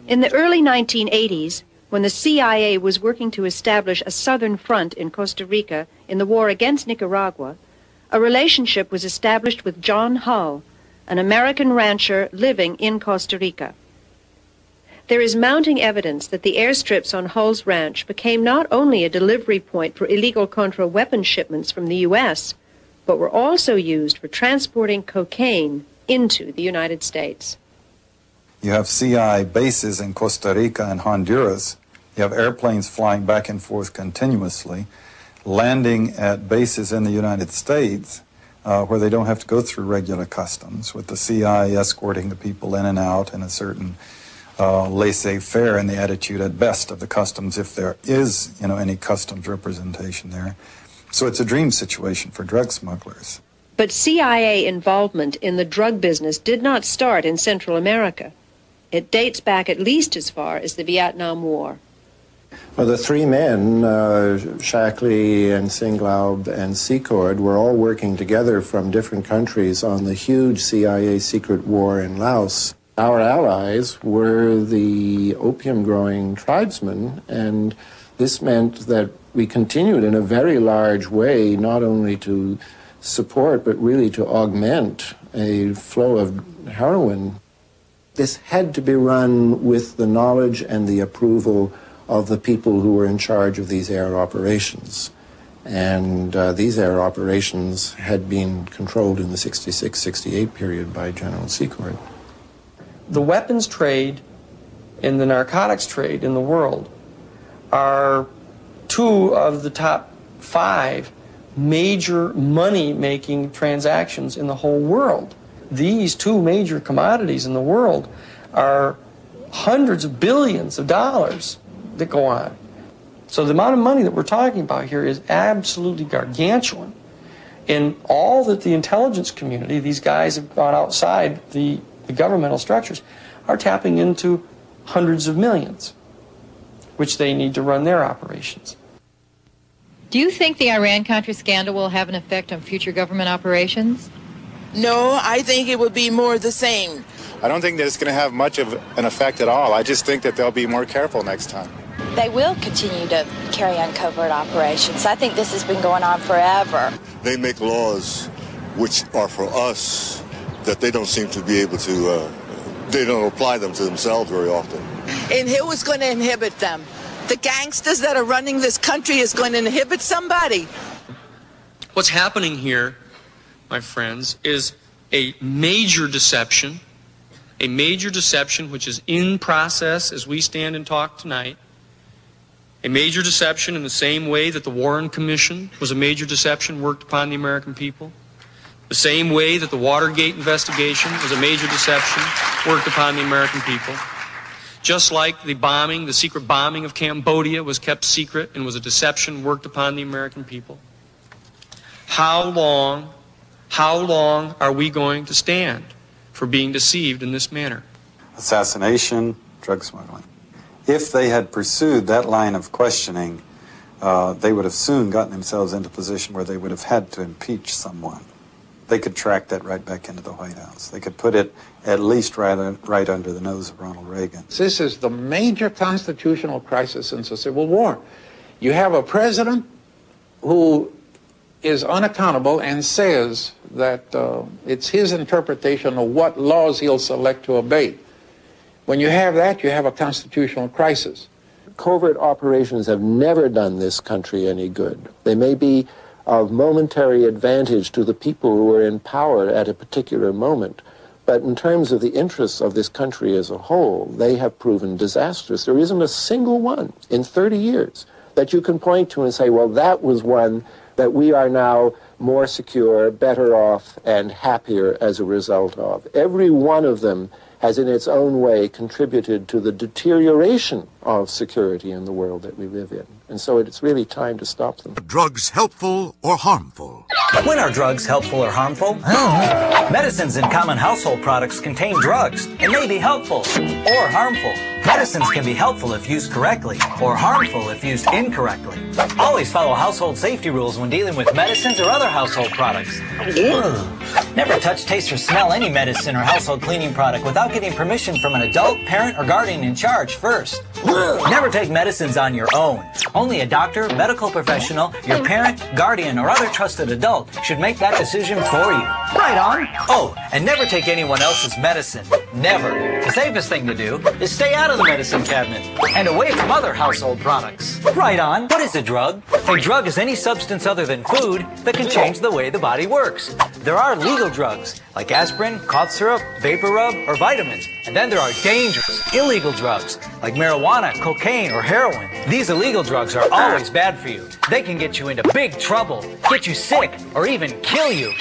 In the early 1980s, when the CIA was working to establish a southern front in Costa Rica in the war against Nicaragua, a relationship was established with John Hull, an American rancher living in Costa Rica. There is mounting evidence that the airstrips on Hull's ranch became not only a delivery point for illegal contra weapon shipments from the U.S., but were also used for transporting cocaine into the United States. You have CI bases in Costa Rica and Honduras. You have airplanes flying back and forth continuously, landing at bases in the United States where they don't have to go through regular customs, with the CI escorting the people in and out in a certain laissez-faire in the attitude at best of the customs, if there is, any customs representation there. So it's a dream situation for drug smugglers. But CIA involvement in the drug business did not start in Central America. It dates back at least as far as the Vietnam War. Well, the three men, Shackley and Singlaub and Secord, were all working together from different countries on the huge CIA secret war in Laos. Our allies were the opium-growing tribesmen, and this meant that we continued in a very large way not only to support but really to augment a flow of heroin. This had to be run with the knowledge and the approval of the people who were in charge of these air operations. And these air operations had been controlled in the 66-68 period by General Secord. The weapons trade and the narcotics trade in the world are two of the top 5 major money-making transactions in the whole world. These 2 major commodities in the world are hundreds of billions of dollars that go on. So the amount of money that we're talking about here is absolutely gargantuan. And all that the intelligence community, these guys have gone outside the governmental structures, are tapping into hundreds of millions, which they need to run their operations. Do you think the Iran-Contra scandal will have an effect on future government operations? No, I think it will be more the same. I don't think that it's going to have much of an effect at all. I just think that they'll be more careful next time. They will continue to carry on covert operations. I think this has been going on forever. They make laws which are for us that they don't seem to be able to, they don't apply them to themselves very often. And who is going to inhibit them? The gangsters that are running this country is going to inhibit somebody. What's happening here, my friends, is a major deception which is in process as we stand and talk tonight, a major deception in the same way that the Warren Commission was a major deception worked upon the American people, the same way that the Watergate investigation was a major deception worked upon the American people. Just like the bombing, the secret bombing of Cambodia was kept secret and was a deception worked upon the American people. How long are we going to stand for being deceived in this manner? Assassination, drug smuggling. If they had pursued that line of questioning, they would have soon gotten themselves into a position where they would have had to impeach someone. They could track that right back into the White House. They could put it at least right under the nose of Ronald Reagan. This is the major constitutional crisis since the Civil War. You have a president who is unaccountable and says that it's his interpretation of what laws he'll select to obey. When you have that, you have a constitutional crisis. Covert operations have never done this country any good. They may be of momentary advantage to the people who are in power at a particular moment, but in terms of the interests of this country as a whole, they have proven disastrous. There isn't a single one in 30 years that you can point to and say, well, that was one that we are now more secure, better off, and happier as a result of. Every one of them has in its own way contributed to the deterioration of security in the world that we live in. And so it's really time to stop them. Are drugs helpful or harmful? When are drugs helpful or harmful? Medicines and common household products contain drugs and may be helpful or harmful. Medicines can be helpful if used correctly or harmful if used incorrectly. Always follow household safety rules when dealing with medicines or other household products. Never touch, taste, or smell any medicine or household cleaning product without getting permission from an adult, parent, or guardian in charge first. Never take medicines on your own. Only a doctor, medical professional, your parent, guardian, or other trusted adult should make that decision for you. Right on. Oh, and never take anyone else's medicine. Never. The safest thing to do is stay out of the medicine cabinet and away from other household products. Right on. What is a drug? A drug is any substance other than food that can change the way the body works. There are legal drugs, like aspirin, cough syrup, vapor rub, or vitamins. And then there are dangerous, illegal drugs, like marijuana, cocaine, or heroin. These illegal drugs are always bad for you. They can get you into big trouble, get you sick, or even kill you.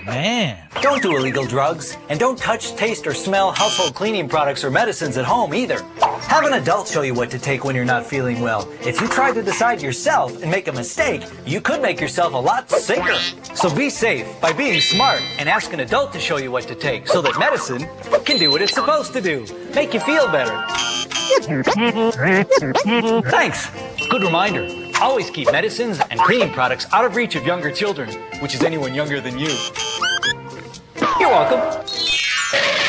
Man. Don't do illegal drugs, and don't touch, taste, or smell household cleaning products or medicines at home either. Have an adult show you what to take when you're not feeling well. If you try to decide yourself and make a mistake, you could make yourself a lot sicker. So be safe by being smart and ask an adult to show you what to take so that medicine can do what it's supposed to do. Make you feel better. Thanks. Good reminder. Always keep medicines and cleaning products out of reach of younger children, which is anyone younger than you. You're welcome.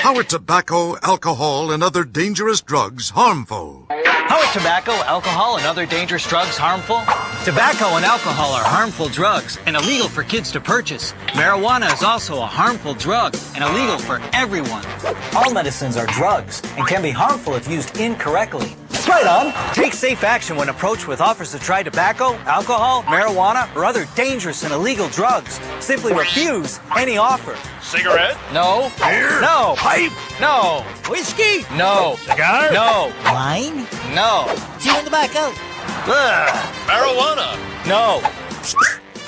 How are tobacco, alcohol, and other dangerous drugs harmful? How are tobacco, alcohol, and other dangerous drugs harmful? Tobacco and alcohol are harmful drugs and illegal for kids to purchase. Marijuana is also a harmful drug and illegal for everyone. All medicines are drugs and can be harmful if used incorrectly. Right on. Take safe action when approached with offers to try tobacco, alcohol, marijuana, or other dangerous and illegal drugs. Simply refuse any offer. Cigarette? No. Beer? No. Pipe? No. Whiskey? No. Cigar? No. Wine? No. Chewing tobacco? Marijuana? No.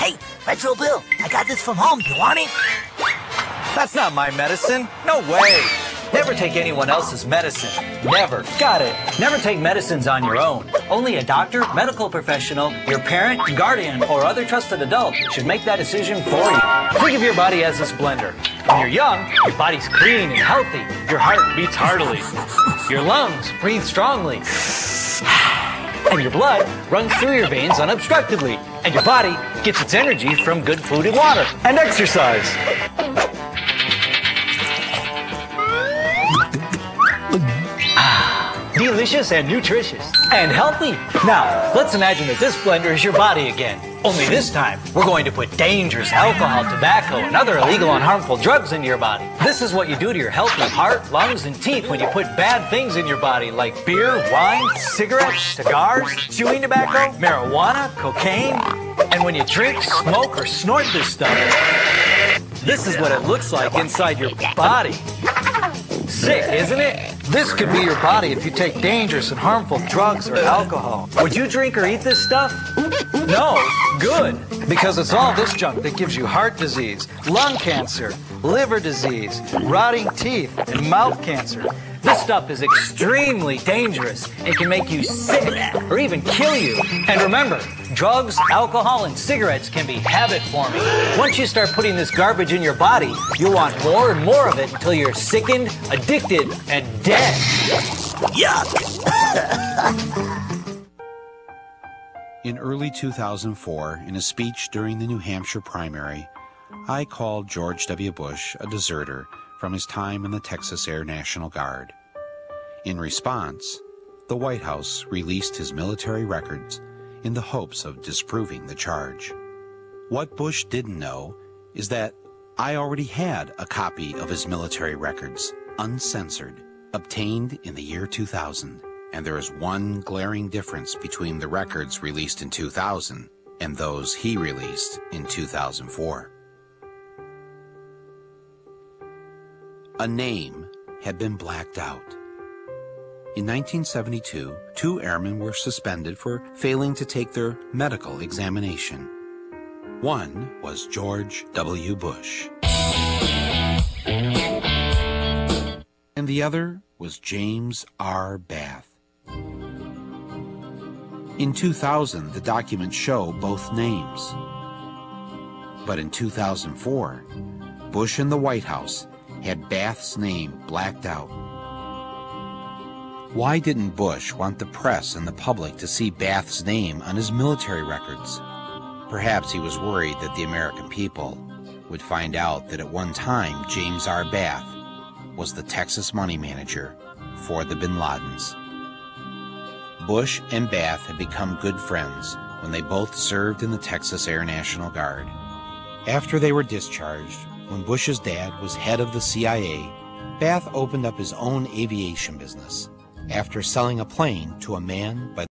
Hey, Retro Bill, I got this from home. You want it? That's not my medicine. No way. Never take anyone else's medicine. Never. Got it. Never take medicines on your own. Only a doctor, medical professional, your parent, guardian, or other trusted adult should make that decision for you. Think of your body as this blender. When you're young, your body's clean and healthy. Your heart beats heartily. Your lungs breathe strongly. And your blood runs through your veins unobstructedly. And your body gets its energy from good food and water. And exercise. Delicious and nutritious. And healthy. Now, let's imagine that this blender is your body again. Only this time, we're going to put dangerous alcohol, tobacco, and other illegal and harmful drugs into your body. This is what you do to your healthy heart, lungs, and teeth when you put bad things in your body like beer, wine, cigarettes, cigars, chewing tobacco, marijuana, cocaine. And when you drink, smoke, or snort this stuff, this is what it looks like inside your body. Sick, isn't it? This could be your body if you take dangerous and harmful drugs or alcohol. Would you drink or eat this stuff? No. Good. Because it's all this junk that gives you heart disease, lung cancer, liver disease, rotting teeth, and mouth cancer. This stuff is extremely dangerous. It can make you sick or even kill you. And remember, drugs, alcohol, and cigarettes can be habit-forming. Once you start putting this garbage in your body, you'll want more and more of it until you're sickened, addicted, and dead. Yuck! In early 2004, in a speech during the New Hampshire primary, I called George W. Bush a deserter from his time in the Texas Air National Guard. In response, the White House released his military records in the hopes of disproving the charge. What Bush didn't know is that I already had a copy of his military records, uncensored, obtained in the year 2000. And there is one glaring difference between the records released in 2000 and those he released in 2004. A name had been blacked out. In 1972, 2 airmen were suspended for failing to take their medical examination. One was George W. Bush. And the other was James R. Bath. In 2000, the documents show both names. But in 2004, Bush and the White House had Bath's name blacked out. Why didn't Bush want the press and the public to see Bath's name on his military records? Perhaps he was worried that the American people would find out that at one time James R. Bath was the Texas money manager for the Bin Ladens. Bush and Bath had become good friends when they both served in the Texas Air National Guard. After they were discharged, when Bush's dad was head of the CIA, Bath opened up his own aviation business after selling a plane to a man by